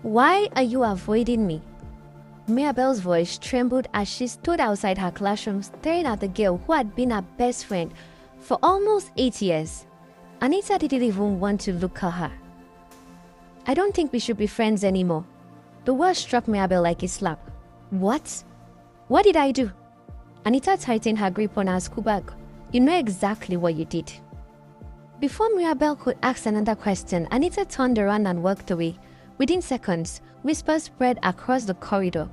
Why are you avoiding me? Mirabel's voice trembled as she stood outside her classroom staring at the girl who had been her best friend for almost 8 years. Anita didn't even want to look at her. I don't think we should be friends anymore. The word struck Mirabel like a slap. What? What did I do? Anita tightened her grip on her school bag. You know exactly what you did. Before Mirabel could ask another question, Anita turned around and walked away. Within seconds, whispers spread across the corridor.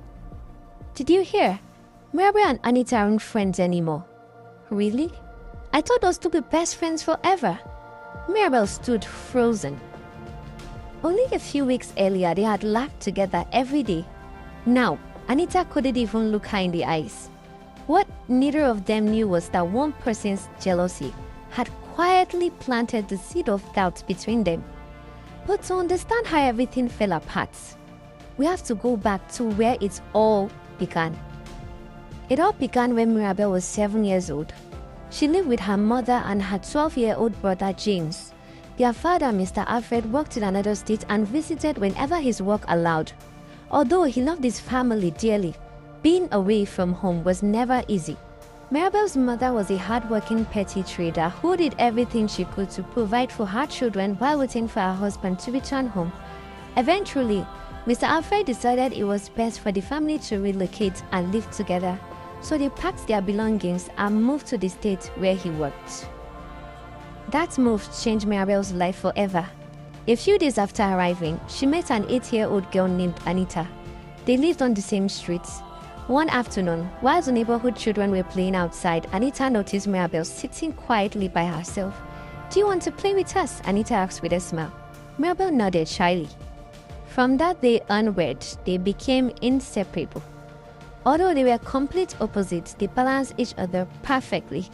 Did you hear? Mirabel and Anita aren't friends anymore. Really? I thought those two were best friends forever. Mirabel stood frozen. Only a few weeks earlier, they had laughed together every day. Now, Anita couldn't even look her in the eyes. What neither of them knew was that one person's jealousy had quietly planted the seed of doubt between them. But to understand how everything fell apart, we have to go back to where it all began. It all began when Mirabel was 7 years old. She lived with her mother and her 12-year-old brother James. Their father, Mr. Alfred, worked in another state and visited whenever his work allowed. Although he loved his family dearly, being away from home was never easy. Mirabel's mother was a hard-working petty trader who did everything she could to provide for her children while waiting for her husband to return home. Eventually, Mr. Alfred decided it was best for the family to relocate and live together, so they packed their belongings and moved to the state where he worked. That move changed Mirabel's life forever. A few days after arriving, she met an 8-year-old girl named Anita. They lived on the same streets. One afternoon, while the neighborhood children were playing outside, Anita noticed Mirabel sitting quietly by herself. Do you want to play with us? Anita asked with a smile. Mirabel nodded shyly. From that day onward, they became inseparable. Although they were complete opposites, they balanced each other perfectly.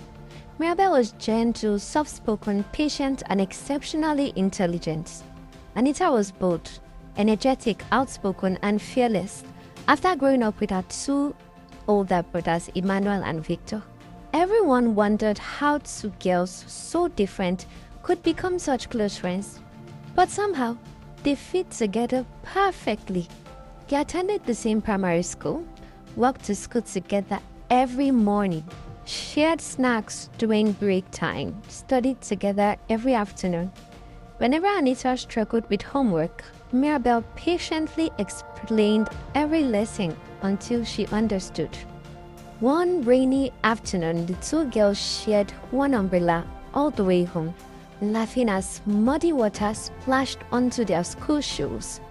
Mirabel was gentle, soft-spoken, patient, and exceptionally intelligent. Anita was bold, energetic, outspoken, and fearless. After growing up with her two older brothers, Emmanuel and Victor, everyone wondered how two girls so different could become such close friends. But somehow, they fit together perfectly. They attended the same primary school, walked to school together every morning, shared snacks during break time, studied together every afternoon. Whenever Anita struggled with homework, Mirabel patiently explained every lesson until she understood. One rainy afternoon, the two girls shared one umbrella all the way home, laughing as muddy water splashed onto their school shoes.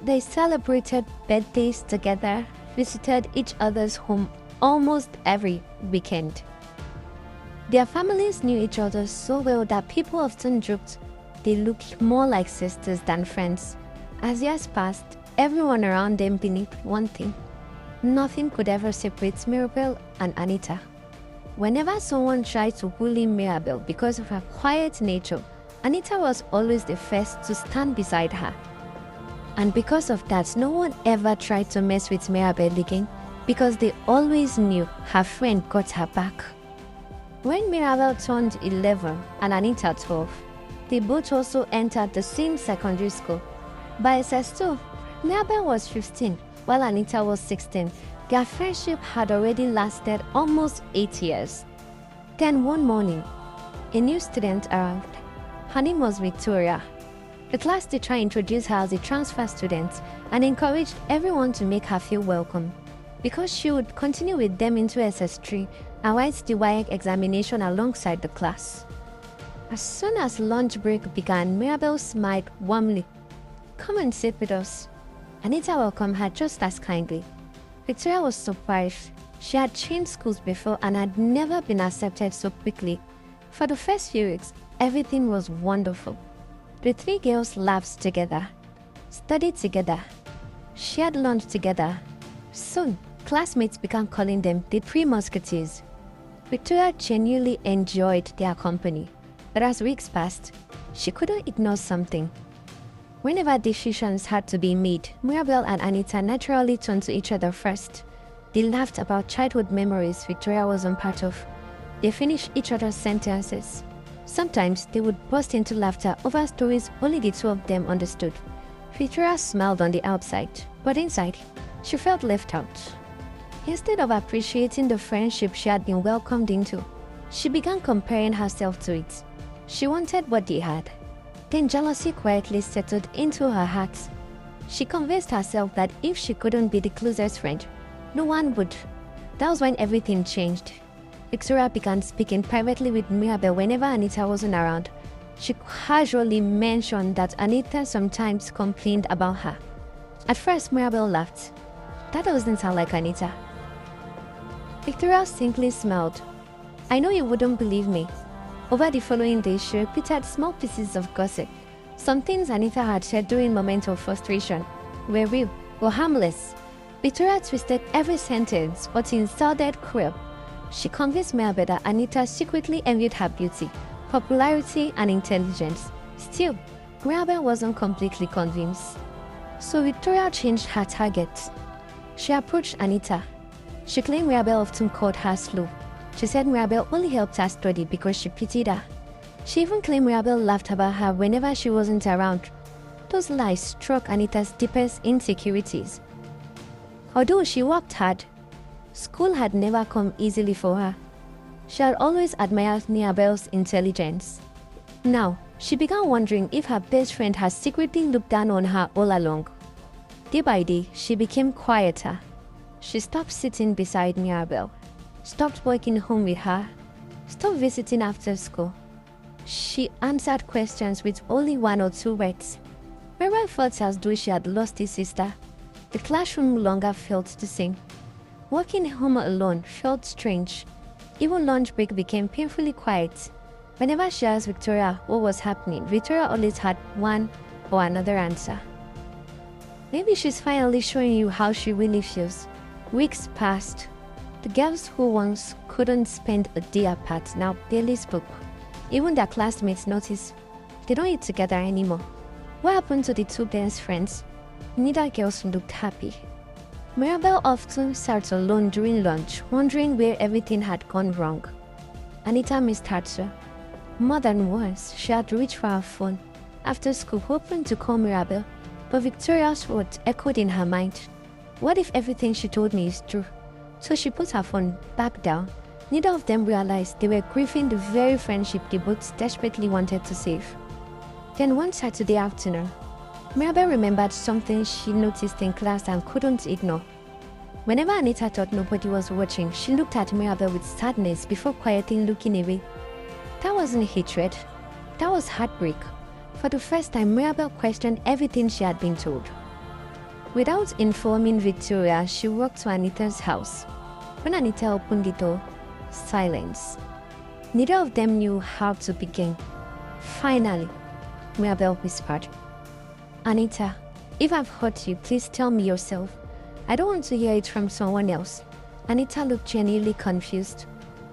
They celebrated birthdays together, visited each other's home almost every weekend. Their families knew each other so well that people often joked they looked more like sisters than friends. As years passed, everyone around them believed one thing: nothing could ever separate Mirabel and Anita. Whenever someone tried to bully Mirabel because of her quiet nature, Anita was always the first to stand beside her. And because of that, no one ever tried to mess with Mirabel again, because they always knew her friend got her back. When Mirabel turned 11 and Anita 12, they both also entered the same secondary school. By SS2, Mirabel was 15, while Anita was 16. Their friendship had already lasted almost 8 years. Then one morning, a new student arrived. Her name was Victoria. The class teacher introduced her as a transfer student and encouraged everyone to make her feel welcome, because she would continue with them into SS3 and write the WAEC examination alongside the class. As soon as lunch break began, Mirabel smiled warmly. Come and sit with us. Anita welcomed her just as kindly. Victoria was surprised. She had changed schools before and had never been accepted so quickly. For the first few weeks, everything was wonderful. The three girls laughed together, studied together, shared lunch together. Soon, classmates began calling them the Three Musketeers. Victoria genuinely enjoyed their company, but as weeks passed, she couldn't ignore something. Whenever decisions had to be made, Mirabel and Anita naturally turned to each other first. They laughed about childhood memories Victoria wasn't part of. They finished each other's sentences. Sometimes they would burst into laughter over stories only the two of them understood. Victoria smiled on the outside, but inside, she felt left out. Instead of appreciating the friendship she had been welcomed into, she began comparing herself to it. She wanted what they had. Then jealousy quietly settled into her heart. She convinced herself that if she couldn't be the closest friend, no one would. That was when everything changed. Victoria began speaking privately with Mirabel whenever Anita wasn't around. She casually mentioned that Anita sometimes complained about her. At first, Mirabel laughed. That doesn't sound like Anita. Victoria simply smiled. I know you wouldn't believe me. Over the following days, she repeated small pieces of gossip. Some things Anita had said during moments of frustration were real, were harmless. Victoria twisted every sentence, but it sounded cruel. She convinced Mirabel that Anita secretly envied her beauty, popularity, and intelligence. Still, Mirabel wasn't completely convinced. So Victoria changed her target. She approached Anita. She claimed Mirabel often called her slow. She said Mirabel only helped her study because she pitied her. She even claimed Mirabel laughed about her whenever she wasn't around. Those lies struck Anita's deepest insecurities. Although she worked hard, school had never come easily for her. She had always admired Mirabel's intelligence. Now, she began wondering if her best friend had secretly looked down on her all along. Day by day, she became quieter. She stopped sitting beside Mirabel, stopped working home with her, stopped visiting after school. She answered questions with only one or two words. Mirabel felt as though she had lost his sister. The classroom no longer felt the same. Walking home alone felt strange. Even lunch break became painfully quiet. Whenever she asked Victoria what was happening, Victoria always had one or another answer. Maybe she's finally showing you how she really feels. Weeks passed. The girls who once couldn't spend a day apart now barely spoke. Even their classmates noticed they don't eat together anymore. What happened to the two best friends? Neither girls looked happy. Mirabel often sat alone during lunch, wondering where everything had gone wrong. Anita missed her too. More than once, she had reached for her phone after school, hoping to call Mirabel, but Victoria's words echoed in her mind. What if everything she told me is true? So she put her phone back down. Neither of them realized they were grieving the very friendship they both desperately wanted to save. Then one Saturday afternoon, Mirabel remembered something she noticed in class and couldn't ignore. Whenever Anita thought nobody was watching, she looked at Mirabel with sadness before quietly looking away. That wasn't hatred. That was heartbreak. For the first time, Mirabel questioned everything she had been told. Without informing Victoria, she walked to Anita's house. When Anita opened the door, silence. Neither of them knew how to begin. Finally, Mirabel whispered, Anita, if I've hurt you, please tell me yourself. I don't want to hear it from someone else. Anita looked genuinely confused.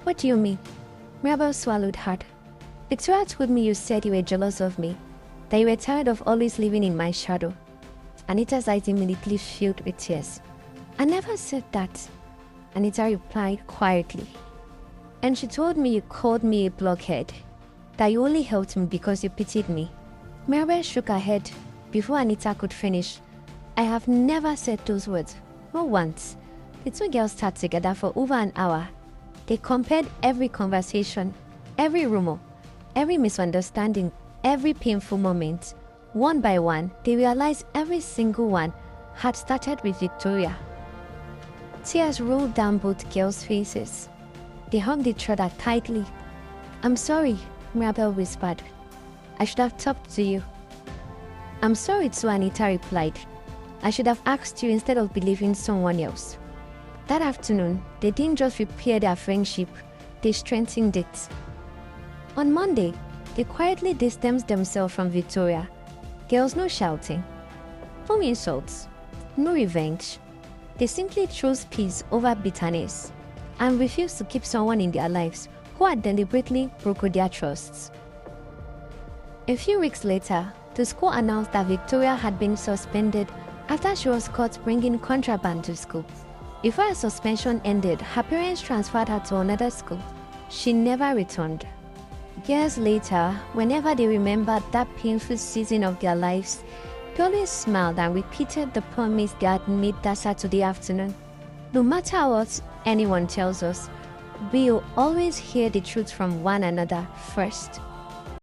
What do you mean? Mirabel swallowed hard. Victoria told me you said you were jealous of me, that you were tired of always living in my shadow. Anita's eyes immediately filled with tears. I never said that, Anita replied quietly. And she told me you called me a blockhead, that you only helped me because you pitied me. Mirabel shook her head. Before Anita could finish, I have never said those words, not once. The two girls sat together for over an hour. They compared every conversation, every rumor, every misunderstanding, every painful moment. One by one, they realized every single one had started with Victoria. Tears rolled down both girls' faces. They hugged each other tightly. I'm sorry, Mirabel whispered. I should have talked to you. I'm sorry too, Anita replied. I should have asked you instead of believing someone else. That afternoon, they didn't just repair their friendship, they strengthened it. On Monday, they quietly distanced themselves from Victoria. There was no shouting, no insults, no revenge. They simply chose peace over bitterness and refused to keep someone in their lives who had deliberately broken their trusts. A few weeks later, the school announced that Victoria had been suspended after she was caught bringing contraband to school. Before her suspension ended, her parents transferred her to another school. She never returned. Years later, whenever they remembered that painful season of their lives, they We always smiled and repeated the promise God made that Saturday afternoon. No matter what anyone tells us, we'll always hear the truth from one another first.